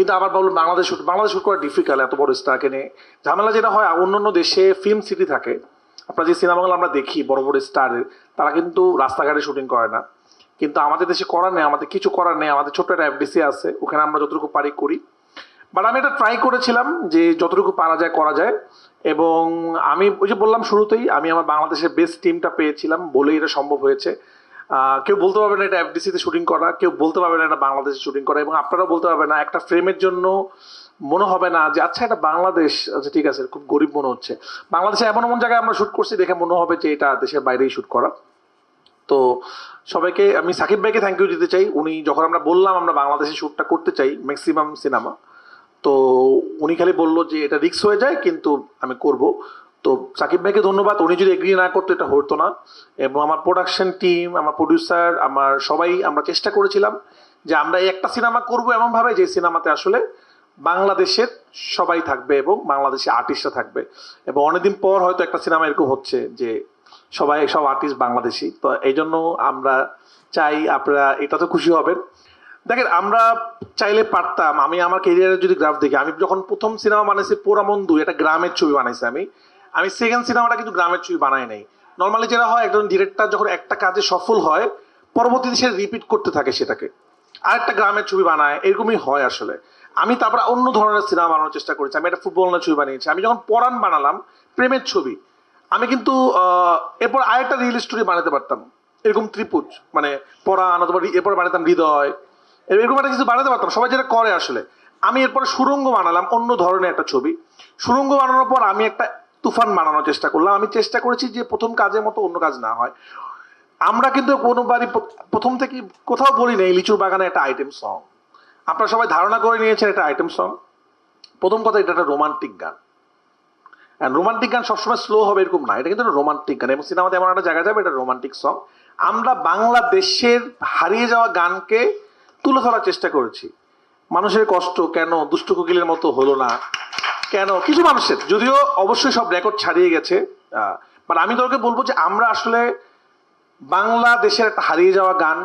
কিন্তু আবার বলুন বাংলাদেশ শুট করা ডিফিকাল্ট এত বড় স্টারকে নিয়ে। ঝামেলা যেটা হয় অন্য দেশে ফিল্ম সিটি থাকে, আপনার যে সিনেমাগুলো আমরা দেখি বড় বড় স্টারের, তারা কিন্তু রাস্তাঘাটে শুটিং করে না। কিন্তু আমাদের দেশে করার নেই, আমাদের কিছু করার নেই, আমাদের ছোট্ট একটা এফডিসি আছে, ওখানে আমরা যতটুকু পারি করি। বাট আমি এটা ট্রাই করেছিলাম যে যতটুকু পারা যায় করা যায়। এবং আমি ওই যে বললাম শুরুতেই, আমি আমার বাংলাদেশের বেস্ট টিমটা পেয়েছিলাম বলেই এটা সম্ভব হয়েছে। কেউ বলতে পারবে না এটা এফডিসিতে শুটিং করা, কেউ বলতে পারবে না এটা বাংলাদেশে শুটিং করা, এবং আপনারাও বলতে পারবে না একটা ফ্রেমের জন্য মনে হবে না যে আচ্ছা এটা বাংলাদেশ, আচ্ছা ঠিক আছে খুব গরিব মনে হচ্ছে। বাংলাদেশে এমন এমন জায়গায় আমরা শুট করছি দেখে মনে হবে যে এটা দেশের বাইরেই শুট করা। তো সবাইকে আমি সাকিব ভাইকে থ্যাংক ইউ দিতে চাই। উনি যখন আমরা বললাম আমরা বাংলাদেশে শ্যুটটা করতে চাই ম্যাক্সিমাম সিনেমা, তো উনি খালি বললো যে এটা রিস্ক হয়ে যায় কিন্তু আমি করব। তো সাকিব ভাইকে ধন্যবাদ, উনি যদি এগ্রি না করতো এটা হতো না। এবং আমার প্রোডাকশন টিম, আমার প্রডিউসার, আমার সবাই আমরা চেষ্টা করেছিলাম যে আমরা এই একটা সিনেমা করব এমনভাবে যে সিনেমাতে আসলে বাংলাদেশের সবাই থাকবে এবং বাংলাদেশি আর্টিস্টরা থাকবে। এবং অনেকদিন পর হয়তো একটা সিনেমা এরকম হচ্ছে যে সব আর্টিস্ট বাংলাদেশি। তো এই জন্য আমরা চাই আপনারা এটাতে খুশি হবেন। দেখেন আমরা চাইলে পারতাম, আমি আমার কেরিয়ারের যদি গ্রাফ দেখি, আমি যখন প্রথম সিনেমা বানাইছি পোড়ামন্দু, এটা গ্রামের ছবি বানাইছি আমি সেকেন্ড সিনেমাটা কিন্তু গ্রামের ছবি বানাই নাই। নর্মালি যেটা হয় একজন ডিরেক্টর যখন একটা কাজে সফল হয় পরবর্তীতে সে রিপিট করতে থাকে সেটাকে, আরেকটা গ্রামের ছবি বানায়, এরকমই হয় আসলে। আমি তারপর অন্য ধরনের সিনেমা বানানোর চেষ্টা করেছি, আমি একটা ফুটবলের ছবি বানিয়েছি। আমি যখন পরাণ বানালাম প্রেমের ছবি, আমি কিন্তু এরপর আরেকটা রিয়েল স্টোরি বানাতে পারতাম, এরকম ত্রিপুজ মানে পরাণ, অথবা এরপর বানাতাম হৃদয়, এরকম একটা কিছু বানাতে পারতাম, সবাই যেটা করে আসলে। আমি এরপরে সুরঙ্গ বানালাম, অন্য ধরনের একটা ছবি। সুরঙ্গ বানানোর পর আমি একটা তুফান বানানোর চেষ্টা করলাম। আমি চেষ্টা করেছি যে প্রথম কাজের মতো অন্য কাজ না হয়। আমরা কিন্তু কোনোবারই প্রথম থেকে কোথাও বলি নেই লিচুর বাগানে একটা আইটেম সং। আপনারা সবাই ধারণা করে নিয়েছেন এটা আইটেম সং। প্রথম কথা, এটা একটা রোমান্টিক গান। রোমান্টিক গান সবসময় স্লো হবে এরকম না, এটা কিন্তু রোমান্টিক গান, এবং সিনেমাতে এমন একটা জায়গা যাবে এটা রোমান্টিক সং। আমরা বাংলাদেশের হারিয়ে যাওয়া গানকে তুলে ধরার চেষ্টা করেছি। মানুষের কষ্ট কেন দুষ্টু কোকিলের মতো হলো না, কেন কিছু মানুষের, যদিও অবশ্যই সব রেকর্ড ছাড়িয়ে গেছে, বাট আমি তোকে বলবো যে আমরা আসলে বাংলাদেশের একটা হারিয়ে যাওয়া গান,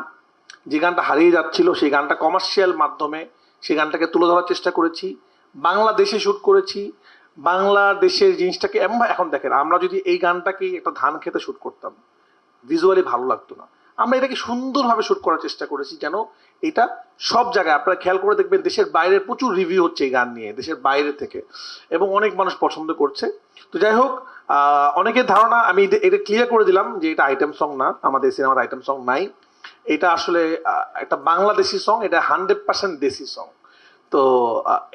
যে গানটা হারিয়ে যাচ্ছিল সেই গানটা কমার্শিয়াল মাধ্যমে সেই গানটাকে তুলে ধরার চেষ্টা করেছি, বাংলাদেশে শ্যুট করেছি। বাংলাদেশের জিনিসটাকে এমন, এখন দেখেন আমরা যদি এই গানটাকে একটা ধান খেতে শ্যুট করতাম ভিজুয়ালি ভালো লাগতো না। আমরা এটাকে সুন্দরভাবে শ্যুট করার চেষ্টা করেছি যেন এটা সব জায়গায়, আপনারা খেয়াল করে দেখবেন দেশের বাইরের প্রচুর রিভিউ হচ্ছে এই গান নিয়ে দেশের বাইরে থেকে, এবং অনেক মানুষ পছন্দ করছে। তো যাই হোক, অনেকের ধারণা, আমি এটা ক্লিয়ার করে দিলাম যে এটা আইটেম সং না, আমাদের সিনেমার আইটেম সং নাই। এটা আসলে একটা বাংলাদেশি সং, এটা 100% দেশি সং। তো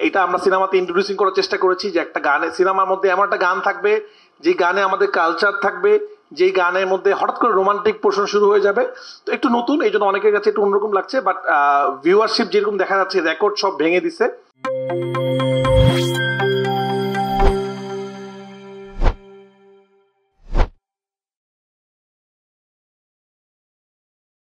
এটা আমরা সিনেমাতে ইন্ট্রোডিউসিং করার চেষ্টা করেছি যে একটা গানে, সিনেমার মধ্যে এমন একটা গান থাকবে যে গানে আমাদের কালচার থাকবে, যেই গানের মধ্যে হঠাৎ করে রোমান্টিক পোর্শন শুরু হয়ে যাবে। তো একটু নতুন, এই জন্য অনেকের কাছে একটু অন্যরকম লাগছে, বাট ভিউয়ারশিপ যেরকম দেখা যাচ্ছে রেকর্ড সব ভেঙে দিছে।